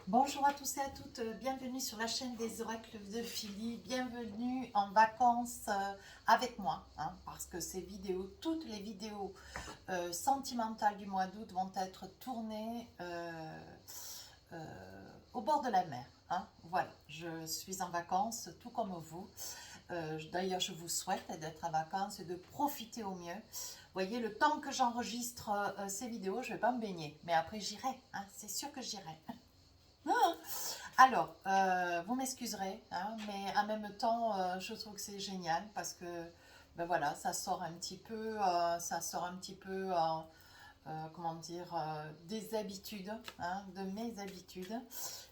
Bonjour à tous et à toutes, bienvenue sur la chaîne des oracles de Philly, bienvenue en vacances avec moi, hein, parce que ces vidéos, toutes les vidéos sentimentales du mois d'août vont être tournées au bord de la mer. Hein. Voilà, je suis en vacances tout comme vous. D'ailleurs, je vous souhaite d'être en vacances et de profiter au mieux. Vous voyez, le temps que j'enregistre ces vidéos, je ne vais pas me baigner, mais après j'irai, hein, c'est sûr que j'irai. Alors, vous m'excuserez, hein, mais en même temps, je trouve que c'est génial parce que, ben voilà, ça sort un petit peu, comment dire, des habitudes, hein, de mes habitudes.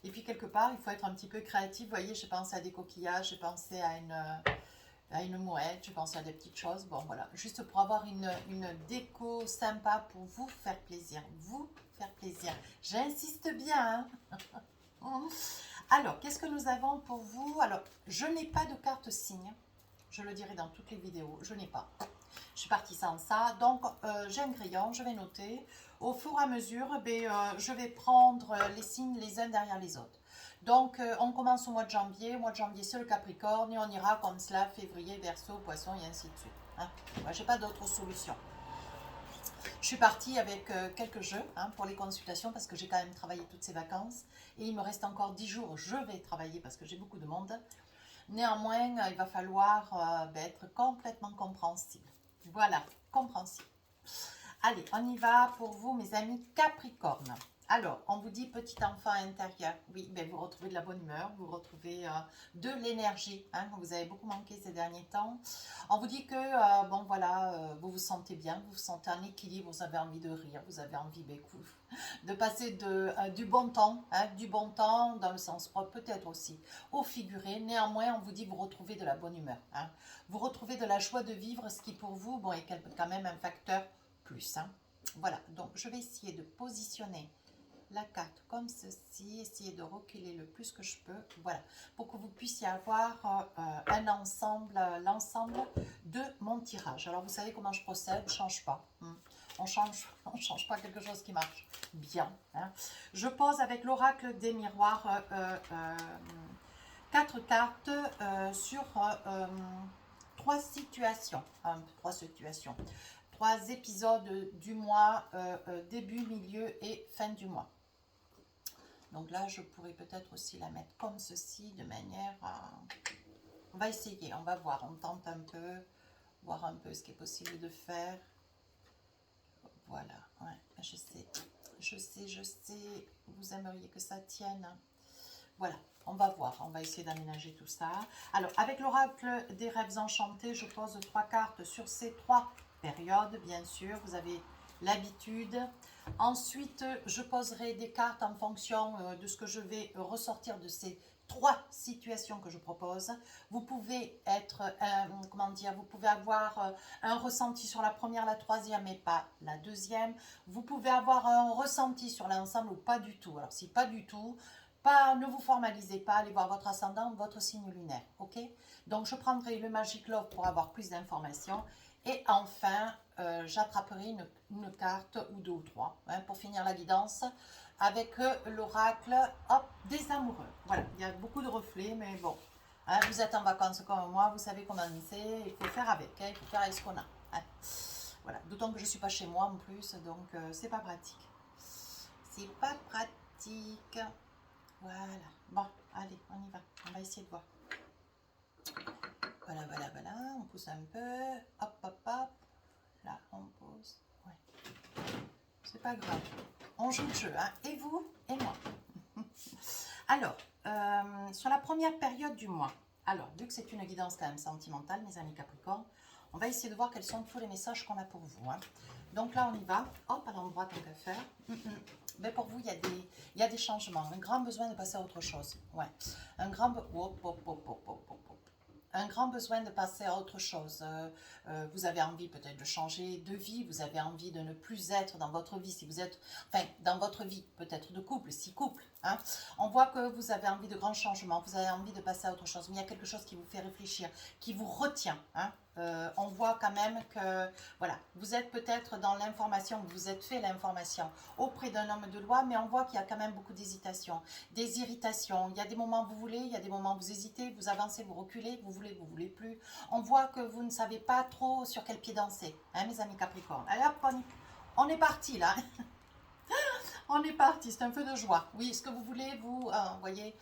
Et puis quelque part, il faut être un petit peu créatif. Vous voyez, j'ai pensé à des coquillages, j'ai pensé à une mouette, j'ai pensé à des petites choses. Bon, voilà, juste pour avoir une déco sympa pour vous faire plaisir. Vous faire plaisir. J'insiste bien, hein. Alors, qu'est-ce que nous avons pour vous? Alors, je n'ai pas de carte signe. Je le dirai dans toutes les vidéos. Je n'ai pas. Je suis partie sans ça. Donc, j'ai un crayon. Je vais noter. Au fur et à mesure, je vais prendre les signes les uns derrière les autres. Donc, on commence au mois de janvier. Au mois de janvier, c'est le Capricorne. Et on ira comme cela, février, Verseau, Poisson, et ainsi de suite. Hein. Moi, je n'ai pas d'autre solution. Je suis partie avec quelques jeux, hein, pour les consultations parce que j'ai quand même travaillé toutes ces vacances et il me reste encore 10 jours. Je vais travailler parce que j'ai beaucoup de monde. Néanmoins, il va falloir être complètement compréhensible. Voilà, compréhensible. Allez, on y va pour vous, mes amis Capricorne. Alors, on vous dit petit enfant intérieur. Oui, ben vous retrouvez de la bonne humeur, vous retrouvez de l'énergie. Hein, vous avez beaucoup manqué ces derniers temps. On vous dit que, bon voilà, vous vous sentez bien, vous vous sentez en équilibre, vous avez envie de rire, vous avez envie de passer du bon temps, hein, du bon temps dans le sens propre peut-être aussi, au figuré. Néanmoins, on vous dit vous retrouvez de la bonne humeur. Hein. Vous retrouvez de la joie de vivre, ce qui pour vous, bon, est quand même un facteur plus. Hein. Voilà, donc je vais essayer de positionner la carte comme ceci, essayer de reculer le plus que je peux, voilà, pour que vous puissiez avoir un ensemble, l'ensemble de mon tirage. Alors vous savez comment je procède, je ne change pas. On change pas quelque chose qui marche bien. Hein. Je pose avec l'oracle des miroirs 4 cartes sur 3 situations. Trois épisodes du mois, début, milieu et fin du mois. Donc là, je pourrais peut-être aussi la mettre comme ceci, de manière à... On va essayer, on va voir, on tente un peu, voir un peu ce qui est possible de faire. Voilà, ouais, je sais, vous aimeriez que ça tienne. Voilà, on va voir, on va essayer d'aménager tout ça. Alors, avec l'oracle des rêves enchantés, je pose 3 cartes sur ces 3 périodes, bien sûr, vous avez l'habitude. Ensuite, je poserai des cartes en fonction de ce que je vais ressortir de ces 3 situations que je propose. Vous pouvez être, comment dire, vous pouvez avoir un ressenti sur la première, la troisième et pas la deuxième. Vous pouvez avoir un ressenti sur l'ensemble ou pas du tout. Alors, si pas du tout, ne vous formalisez pas, allez voir votre ascendant, votre signe lunaire, ok? Donc, je prendrai le Magic Love pour avoir plus d'informations. Et enfin, j'attraperai une carte ou 2 ou 3 hein, pour finir la guidance avec l'oracle des amoureux. Voilà, il y a beaucoup de reflets, mais bon, hein, vous êtes en vacances comme moi, vous savez comment c'est, il faut faire avec, hein, il faut faire avec ce qu'on a. Hein. Voilà, d'autant que je ne suis pas chez moi en plus, donc c'est pas pratique. C'est pas pratique. Voilà. Bon, allez, on y va. On va essayer de voir. Voilà, voilà, voilà. On pousse un peu. Hop, hop, hop. Là, on pose. Ouais. C'est pas grave. On joue le jeu, hein. Et vous, et moi. Alors, sur la première période du mois. Alors, vu que c'est une guidance quand même sentimentale, mes amis Capricorne, on va essayer de voir quels sont tous les messages qu'on a pour vous. Hein. Donc là, on y va. Hop, à l'endroit tant qu'à faire. Mais pour vous, il y a des changements. Un grand besoin de passer à autre chose. Ouais. Un grand, un grand besoin de passer à autre chose. Vous avez envie peut-être de changer de vie. Vous avez envie de ne plus être dans votre vie. Si vous êtes, enfin, dans votre vie peut-être de couple, si couple. hein. On voit que vous avez envie de grands changements, vous avez envie de passer à autre chose, mais il y a quelque chose qui vous fait réfléchir, qui vous retient, hein. On voit quand même que, voilà, vous êtes peut-être dans l'information, vous vous êtes fait l'information auprès d'un homme de loi, mais on voit qu'il y a quand même beaucoup d'hésitation, des irritations. Il y a des moments où vous voulez, il y a des moments où vous hésitez, vous avancez, vous reculez, vous voulez plus. On voit que vous ne savez pas trop sur quel pied danser, hein, mes amis Capricorne. Allez hop, on est parti là. On est parti, c'est un feu de joie. Oui, ce que vous voulez, vous voyez,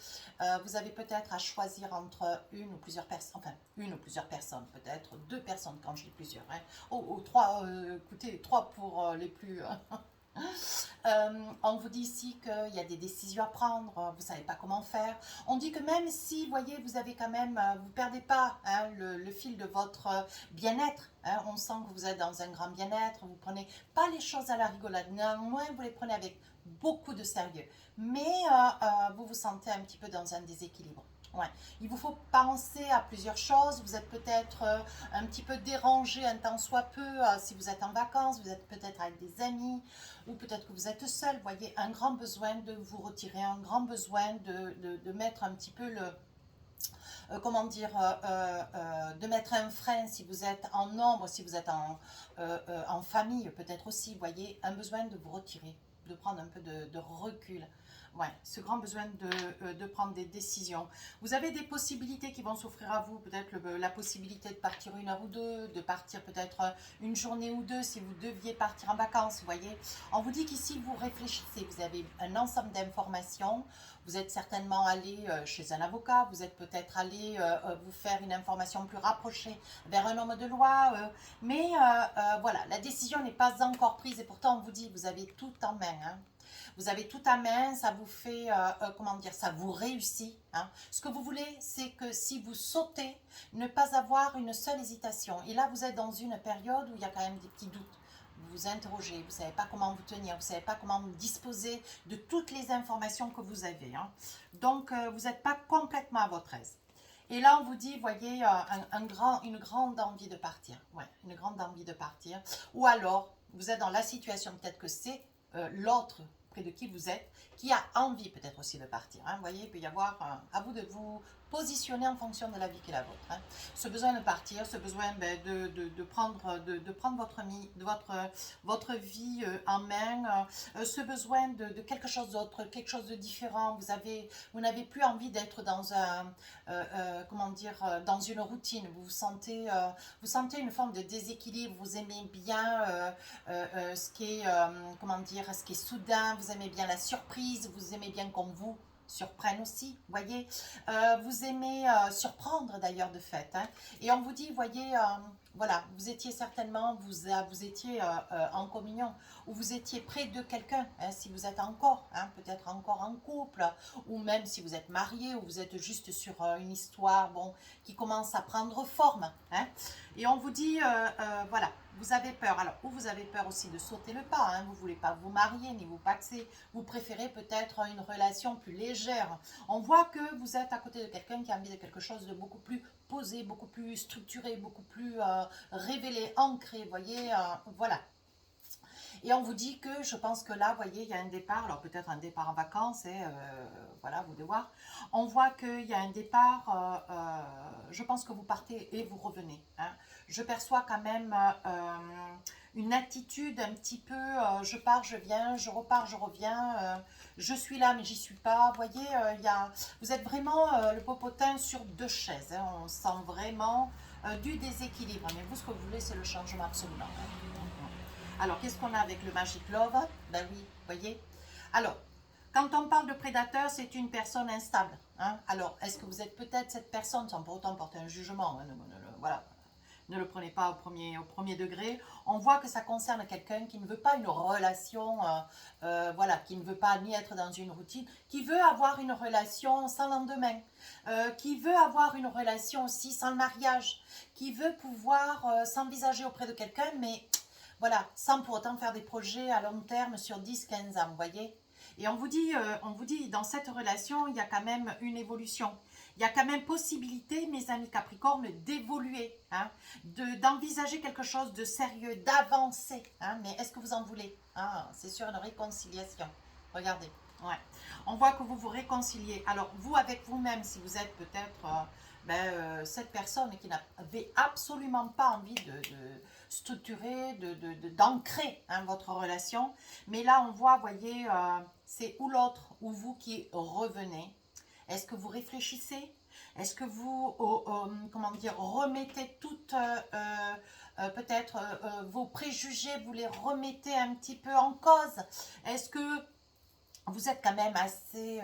vous avez peut-être à choisir entre une ou plusieurs personnes, enfin, une ou plusieurs personnes, peut-être deux personnes quand je dis plusieurs, hein. Oh, trois, écoutez, trois pour les plus... on vous dit ici qu'il y a des décisions à prendre, vous ne savez pas comment faire. On dit que même si, vous voyez, vous avez quand même, vous ne perdez pas, hein, le fil de votre bien-être, hein, on sent que vous êtes dans un grand bien-être, vous ne prenez pas les choses à la rigolade, néanmoins vous les prenez avec beaucoup de sérieux, mais vous vous sentez un petit peu dans un déséquilibre. Ouais. Il vous faut penser à plusieurs choses. Vous êtes peut-être un petit peu dérangé un temps soit peu si vous êtes en vacances, vous êtes peut-être avec des amis ou peut-être que vous êtes seul. Vous voyez, un grand besoin de vous retirer, un grand besoin de mettre un petit peu le... comment dire, de mettre un frein si vous êtes en nombre, si vous êtes en famille peut-être aussi. Vous voyez, un besoin de vous retirer, de prendre un peu de recul. Ouais, ce grand besoin de prendre des décisions. Vous avez des possibilités qui vont s'offrir à vous, peut-être la possibilité de partir une heure ou deux, de partir peut-être une journée ou deux si vous deviez partir en vacances, vous voyez. On vous dit qu'ici vous réfléchissez, vous avez un ensemble d'informations, vous êtes certainement allé chez un avocat, vous êtes peut-être allé vous faire une information plus rapprochée vers un homme de loi, mais voilà, la décision n'est pas encore prise et pourtant on vous dit vous avez tout en main, hein. Vous avez tout à main, ça vous fait, comment dire, ça vous réussit, hein. Ce que vous voulez, c'est que si vous sautez, ne pas avoir une seule hésitation. Et là, vous êtes dans une période où il y a quand même des petits doutes. Vous vous interrogez, vous ne savez pas comment vous tenir, vous ne savez pas comment vous disposer de toutes les informations que vous avez, hein. Donc, vous n'êtes pas complètement à votre aise. Et là, on vous dit, voyez, une grande envie de partir. Ouais, une grande envie de partir. Ou alors, vous êtes dans la situation, peut-être que c'est l'autre près de qui vous êtes, qui a envie peut-être aussi de partir, hein. Vous voyez, il peut y avoir, à vous de vous positionner en fonction de la vie qui est la vôtre, hein. Ce besoin de partir, ce besoin de prendre votre vie en main, ce besoin de quelque chose d'autre, quelque chose de différent. Vous n'avez plus envie d'être dans comment dire, dans une routine. Vous sentez une forme de déséquilibre. Vous aimez bien ce qui est, comment dire, ce qui est soudain. Vous aimez bien la surprise. Vous aimez bien qu'on vous surprenne aussi, voyez. Vous aimez surprendre d'ailleurs de fait, hein. Et on vous dit, voyez, voilà, vous étiez certainement, vous étiez en communion, ou vous étiez près de quelqu'un, hein, si vous êtes encore, hein, peut-être encore en couple, ou même si vous êtes marié, ou vous êtes juste sur une histoire, bon, qui commence à prendre forme, hein. Et on vous dit, voilà, vous avez peur. Alors, ou vous avez peur aussi de sauter le pas, hein, vous ne voulez pas vous marier, ni vous paxer, vous préférez peut-être une relation plus légère. On voit que vous êtes à côté de quelqu'un qui a envie de quelque chose de beaucoup plus posé, beaucoup plus structuré, beaucoup plus révélé, ancré, vous voyez, voilà. Et on vous dit que, je pense que là, vous voyez, il y a un départ, alors peut-être un départ en vacances, et voilà, vous devez voir. On voit qu'il y a un départ, je pense que vous partez et vous revenez, hein. Je perçois quand même une attitude un petit peu, je pars, je viens, je repars, je reviens, je suis là mais j'y suis pas. Vous voyez, vous êtes vraiment le popotin sur deux chaises, hein. On sent vraiment du déséquilibre. Mais vous, ce que vous voulez, c'est le changement absolument, hein. Alors, qu'est-ce qu'on a avec le Magic Love? Ben oui, vous voyez. Alors, quand on parle de prédateur, c'est une personne instable, hein. Alors, est-ce que vous êtes peut-être cette personne, sans pour autant porter un jugement, hein, voilà, ne le prenez pas au premier degré. On voit que ça concerne quelqu'un qui ne veut pas une relation, voilà, qui ne veut pas ni être dans une routine, qui veut avoir une relation sans lendemain, qui veut avoir une relation aussi sans le mariage, qui veut pouvoir s'envisager auprès de quelqu'un, mais voilà, sans pour autant faire des projets à long terme sur 10-15 ans, vous voyez. Et on vous dit, dans cette relation, il y a quand même une évolution. Il y a quand même possibilité, mes amis Capricorne, d'évoluer, hein, d'envisager quelque chose de sérieux, d'avancer, hein. Mais est-ce que vous en voulez, hein? C'est sur une réconciliation. Regardez. Ouais. On voit que vous vous réconciliez. Alors, vous avec vous-même, si vous êtes peut-être cette personne qui n'avait absolument pas envie de structurer, d'ancrer hein, votre relation. Mais là, on voit, voyez, c'est ou l'autre ou vous qui revenez. Est-ce que vous réfléchissez? Est-ce que vous, comment dire, remettez toutes, peut-être, vos préjugés, vous les remettez un petit peu en cause? Est-ce que vous êtes quand même assez,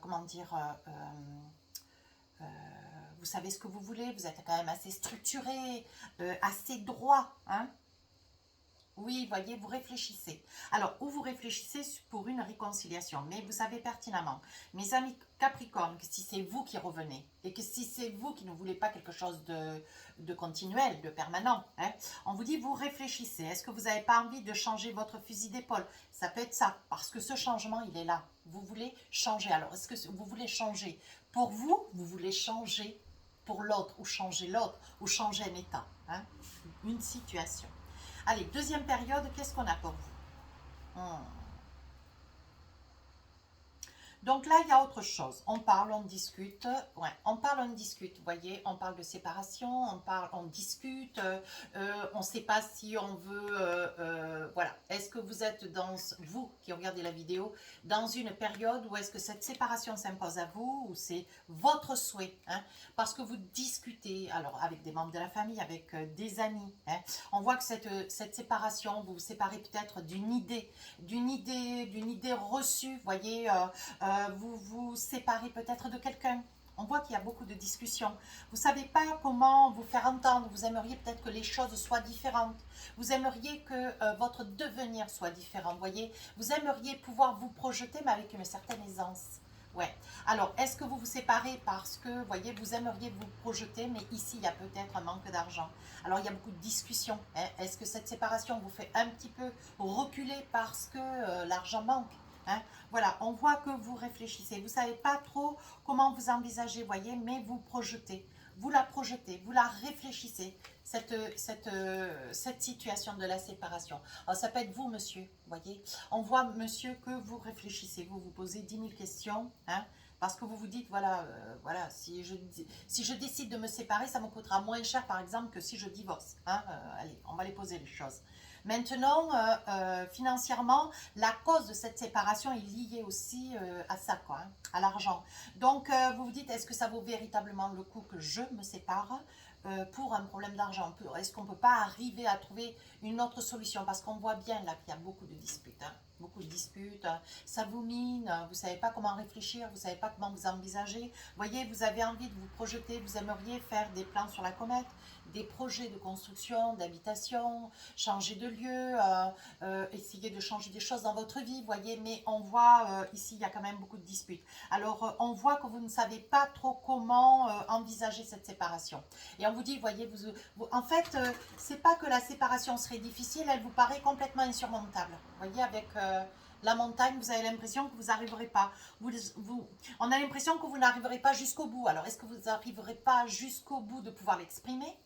comment dire, vous savez ce que vous voulez, vous êtes quand même assez structuré, assez droit, hein? Oui, voyez, vous réfléchissez. Alors, ou vous réfléchissez pour une réconciliation, mais vous savez pertinemment, mes amis Capricorne, que si c'est vous qui revenez, et que si c'est vous qui ne voulez pas quelque chose de continuel, de permanent, hein, on vous dit, vous réfléchissez. Est-ce que vous n'avez pas envie de changer votre fusil d'épaule? Ça peut être ça, parce que ce changement, il est là. Vous voulez changer. Alors, est-ce que vous voulez changer pour vous? Vous voulez changer pour l'autre, ou changer un état, hein, une situation. Allez, deuxième période, qu'est-ce qu'on a pour vous? Donc là, il y a autre chose. On parle, on discute. Ouais, on parle, on discute. Vous voyez, on parle de séparation, on parle, on discute. On ne sait pas si on veut... voilà. Est-ce que vous êtes dans, vous qui regardez la vidéo, dans une période où est-ce que cette séparation s'impose à vous ou c'est votre souhait, hein? Parce que vous discutez, alors avec des membres de la famille, avec des amis. Hein? On voit que cette séparation, vous vous séparez peut-être d'une idée reçue. Vous voyez... vous vous séparez peut-être de quelqu'un. On voit qu'il y a beaucoup de discussions. Vous ne savez pas comment vous faire entendre. Vous aimeriez peut-être que les choses soient différentes. Vous aimeriez que votre devenir soit différent. Vous voyez, vous aimeriez pouvoir vous projeter, mais avec une certaine aisance. Ouais. Alors, est-ce que vous vous séparez parce que, vous voyez, vous aimeriez vous projeter, mais ici, il y a peut-être un manque d'argent. Alors, il y a beaucoup de discussions. Hein. Est-ce que cette séparation vous fait un petit peu reculer parce que l'argent manque? Hein, voilà, on voit que vous réfléchissez. Vous ne savez pas trop comment vous envisagez, voyez, mais vous projetez. Vous la projetez, vous la réfléchissez, cette situation de la séparation. Alors, ça peut être vous, monsieur, voyez. On voit, monsieur, que vous réfléchissez. Vous vous posez 10 000 questions, hein, parce que vous vous dites, voilà, voilà si je décide de me séparer, ça me coûtera moins cher, par exemple, que si je divorce. Hein, allez, on va les poser, les choses. Maintenant, financièrement, la cause de cette séparation est liée aussi à ça, quoi, hein, à l'argent. Donc, vous vous dites, est-ce que ça vaut véritablement le coup que je me sépare pour un problème d'argent? Est-ce qu'on ne peut pas arriver à trouver une autre solution? Parce qu'on voit bien là qu'il y a beaucoup de disputes. Hein, beaucoup de disputes, ça vous mine, vous ne savez pas comment réfléchir, vous ne savez pas comment vous envisager. Vous voyez, vous avez envie de vous projeter, vous aimeriez faire des plans sur la comète, des projets de construction, d'habitation, changer de lieu, essayer de changer des choses dans votre vie, vous voyez, mais on voit ici, il y a quand même beaucoup de disputes. Alors, on voit que vous ne savez pas trop comment envisager cette séparation. Et on vous dit, voyez, en fait, c'est pas que la séparation serait difficile, elle vous paraît complètement insurmontable. Vous voyez, avec... la montagne, vous avez l'impression que vous n'arriverez pas. On a l'impression que vous n'arriverez pas jusqu'au bout. Alors, est-ce que vous n'arriverez pas jusqu'au bout de pouvoir l'exprimer?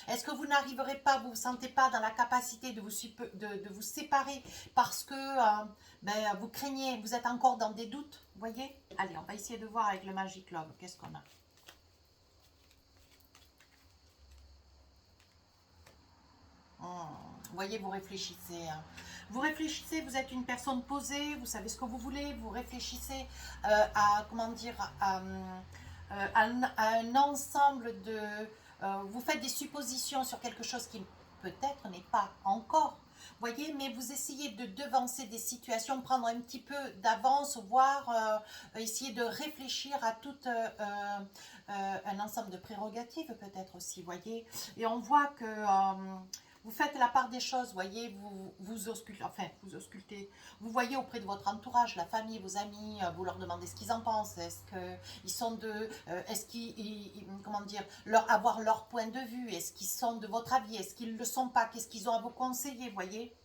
Est-ce que vous n'arriverez pas, vous ne vous sentez pas dans la capacité de vous séparer parce que vous craignez, vous êtes encore dans des doutes, vous voyez? Allez, on va essayer de voir avec le Magic Love, qu'est-ce qu'on a? Vous voyez, vous réfléchissez. Hein. Vous réfléchissez, vous êtes une personne posée, vous savez ce que vous voulez, vous réfléchissez à, comment dire, à un ensemble de... vous faites des suppositions sur quelque chose qui peut-être n'est pas encore. Voyez, mais vous essayez de devancer des situations, prendre un petit peu d'avance, voire essayer de réfléchir à tout un ensemble de prérogatives peut-être aussi, voyez. Et on voit que vous faites la part des choses, voyez, vous auscultez, enfin, vous auscultez, vous voyez auprès de votre entourage, la famille, vos amis, vous leur demandez ce qu'ils en pensent, est-ce qu'ils sont est-ce qu'ils, comment dire, avoir leur point de vue, est-ce qu'ils sont de votre avis, est-ce qu'ils ne le sont pas, qu'est-ce qu'ils ont à vous conseiller, voyez.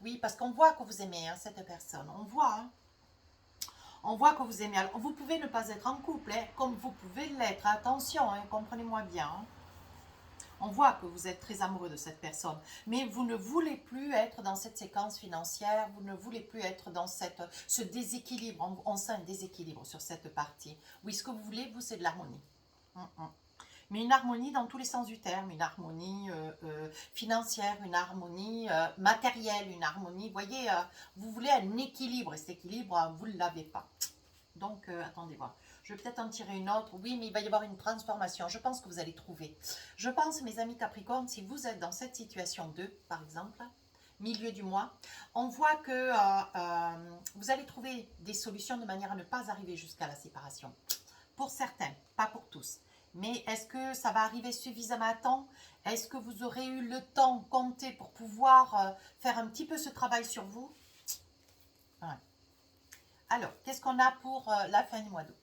Oui, parce qu'on voit que vous aimez hein, cette personne, on voit, hein. On voit que vous aimez. Alors, vous pouvez ne pas être en couple, hein, comme vous pouvez l'être. Attention, hein, comprenez-moi bien. Hein. On voit que vous êtes très amoureux de cette personne, mais vous ne voulez plus être dans cette séquence financière, vous ne voulez plus être dans ce déséquilibre. On sent un déséquilibre sur cette partie. Oui, ce que vous voulez, vous, c'est de l'harmonie. Mais une harmonie dans tous les sens du terme, une harmonie financière, une harmonie matérielle, une harmonie, vous voyez, vous voulez un équilibre, et cet équilibre, vous ne l'avez pas. Donc, attendez voir. Je vais peut-être en tirer une autre. Oui, mais il va y avoir une transformation. Je pense que vous allez trouver. Je pense, mes amis Capricorne, si vous êtes dans cette situation 2, par exemple, milieu du mois, on voit que vous allez trouver des solutions de manière à ne pas arriver jusqu'à la séparation. Pour certains, pas pour tous. Mais est-ce que ça va arriver suffisamment à temps? Est-ce que vous aurez eu le temps compté pour pouvoir faire un petit peu ce travail sur vous? Ouais. Alors, qu'est-ce qu'on a pour la fin du mois d'août?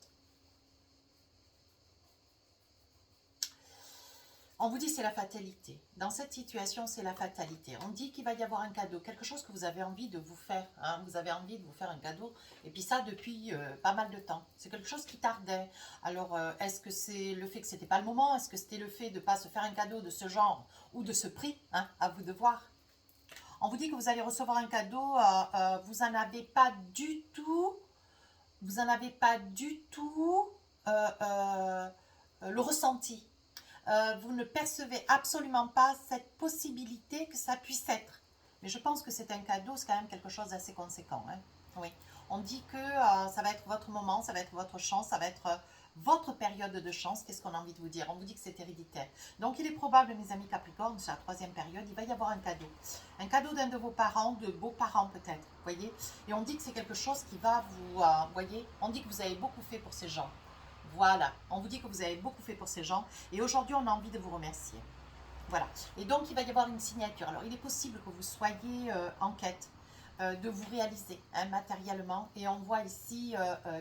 On vous dit c'est la fatalité. Dans cette situation, c'est la fatalité. On dit qu'il va y avoir un cadeau, quelque chose que vous avez envie de vous faire. Hein. Vous avez envie de vous faire un cadeau. Et puis ça, depuis pas mal de temps. C'est quelque chose qui tardait. Alors, est-ce que c'est le fait que c'était pas le moment? Est-ce que c'était le fait de ne pas se faire un cadeau de ce genre ou de ce prix? Hein, à vous de voir. On vous dit que vous allez recevoir un cadeau. Vous n'en avez pas du tout. Vous n'en avez pas du tout le ressenti. Vous ne percevez absolument pas cette possibilité que ça puisse être. Mais je pense que c'est un cadeau, c'est quand même quelque chose d'assez conséquent. Hein. Oui. On dit que ça va être votre moment, ça va être votre chance, ça va être votre période de chance. Qu'est-ce qu'on a envie de vous dire? On vous dit que c'est héréditaire. Donc il est probable, mes amis Capricorne, sur la troisième période, il va y avoir un cadeau. Un cadeau d'un de vos parents, de beaux-parents peut-être. Voyez. Et on dit que c'est quelque chose qui va vous... voyez, on dit que vous avez beaucoup fait pour ces gens. Voilà, on vous dit que vous avez beaucoup fait pour ces gens et aujourd'hui on a envie de vous remercier. Voilà, et donc il va y avoir une signature. Alors il est possible que vous soyez en quête de vous réaliser hein, matériellement et on voit ici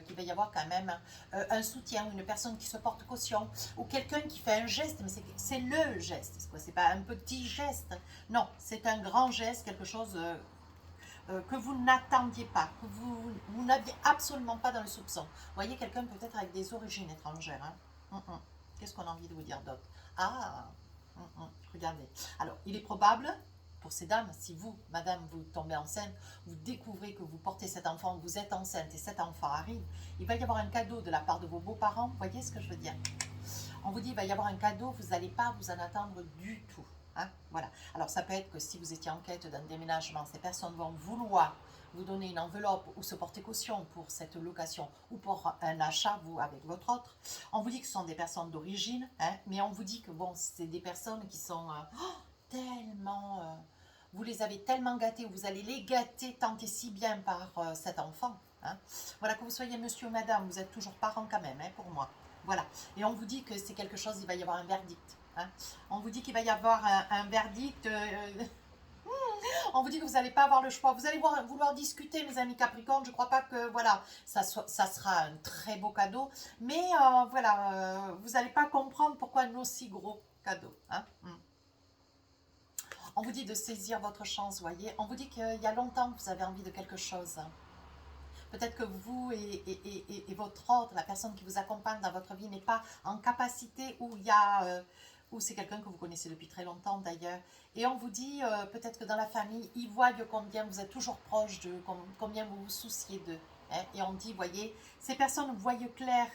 qu'il va y avoir quand même un soutien, une personne qui se porte caution ou quelqu'un qui fait un geste, mais c'est le geste, c'est pas un petit geste, non, c'est un grand geste, quelque chose... que vous n'attendiez pas, que vous n'aviez absolument pas dans le soupçon. Vous voyez quelqu'un peut-être avec des origines étrangères. Hein. Qu'est-ce qu'on a envie de vous dire d'autre? Ah, regardez. Alors, il est probable, pour ces dames, si vous, madame, vous tombez enceinte, vous découvrez que vous portez cet enfant, vous êtes enceinte et cet enfant arrive, il va y avoir un cadeau de la part de vos beaux-parents. Vous voyez ce que je veux dire? On vous dit, il va y avoir un cadeau, vous n'allez pas vous en attendre du tout. Hein, voilà. Alors ça peut être que si vous étiez en quête d'un déménagement, ces personnes vont vouloir vous donner une enveloppe ou se porter caution pour cette location ou pour un achat, vous, avec votre autre. On vous dit que ce sont des personnes d'origine, hein, mais on vous dit que bon, c'est des personnes qui sont tellement... vous les avez tellement gâtés, vous allez les gâter tant et si bien par cet enfant. Hein. Voilà, que vous soyez monsieur ou madame, vous êtes toujours parent quand même, hein, pour moi. Voilà, et on vous dit que c'est quelque chose, il va y avoir un verdict. Hein. On vous dit qu'il va y avoir un verdict. On vous dit que vous n'allez pas avoir le choix. Vous allez vouloir discuter, mes amis Capricorne. Je ne crois pas que voilà, ça sera un très beau cadeau. Mais voilà, vous n'allez pas comprendre pourquoi un aussi gros cadeau. Hein. On vous dit de saisir votre chance, voyez. On vous dit qu'il y a longtemps que vous avez envie de quelque chose. Peut-être que vous et votre autre, la personne qui vous accompagne dans votre vie n'est pas en capacité ou il y a... ou c'est quelqu'un que vous connaissez depuis très longtemps d'ailleurs. Et on vous dit, peut-être que dans la famille, ils voient combien vous êtes toujours proche d'eux, combien vous vous souciez d'eux. Hein. Et on dit, voyez, ces personnes voient clair.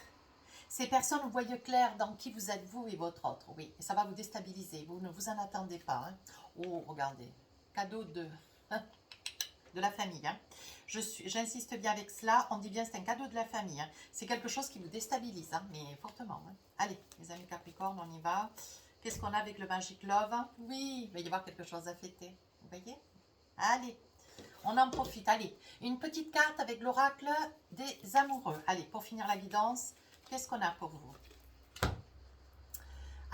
Ces personnes voient clair dans qui vous êtes vous et votre autre. Oui, et ça va vous déstabiliser. Vous ne vous en attendez pas. Hein. Oh, regardez. Cadeau de la famille. Hein. J'insiste bien avec cela. On dit bien c'est un cadeau de la famille. Hein. C'est quelque chose qui vous déstabilise, hein, mais fortement. Hein. Allez, les amis Capricorne, on y va. Qu'est-ce qu'on a avec le Magic Love? Oui, il va y avoir quelque chose à fêter. Vous voyez? Allez, on en profite. Allez, une petite carte avec l'oracle des amoureux. Allez, pour finir la guidance, qu'est-ce qu'on a pour vous?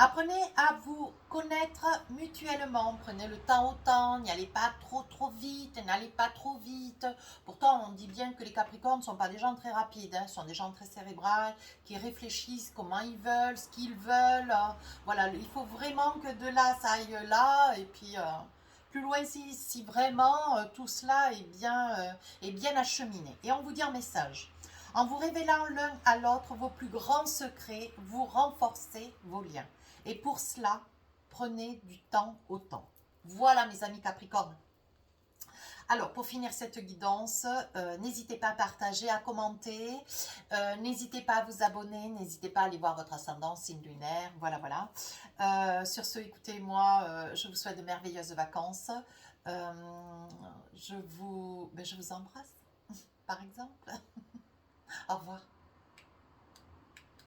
Apprenez à vous connaître mutuellement, prenez le temps au temps, n'y allez pas trop vite, n'allez pas trop vite. Pourtant, on dit bien que les Capricornes ne sont pas des gens très rapides, hein, ce sont des gens très cérébrales, qui réfléchissent comment ils veulent, ce qu'ils veulent. Voilà, il faut vraiment que de là, ça aille là, et puis plus loin si vraiment tout cela est bien acheminé. Et on vous dit un message. En vous révélant l'un à l'autre vos plus grands secrets, vous renforcez vos liens. Et pour cela, Prenez du temps au temps. Voilà mes amis Capricorne. Alors, pour finir cette guidance, n'hésitez pas à partager, à commenter, n'hésitez pas à vous abonner, n'hésitez pas à aller voir votre ascendant, signe lunaire, voilà, voilà. Sur ce, écoutez, moi, je vous souhaite de merveilleuses vacances. Je vous embrasse, par exemple. Au revoir.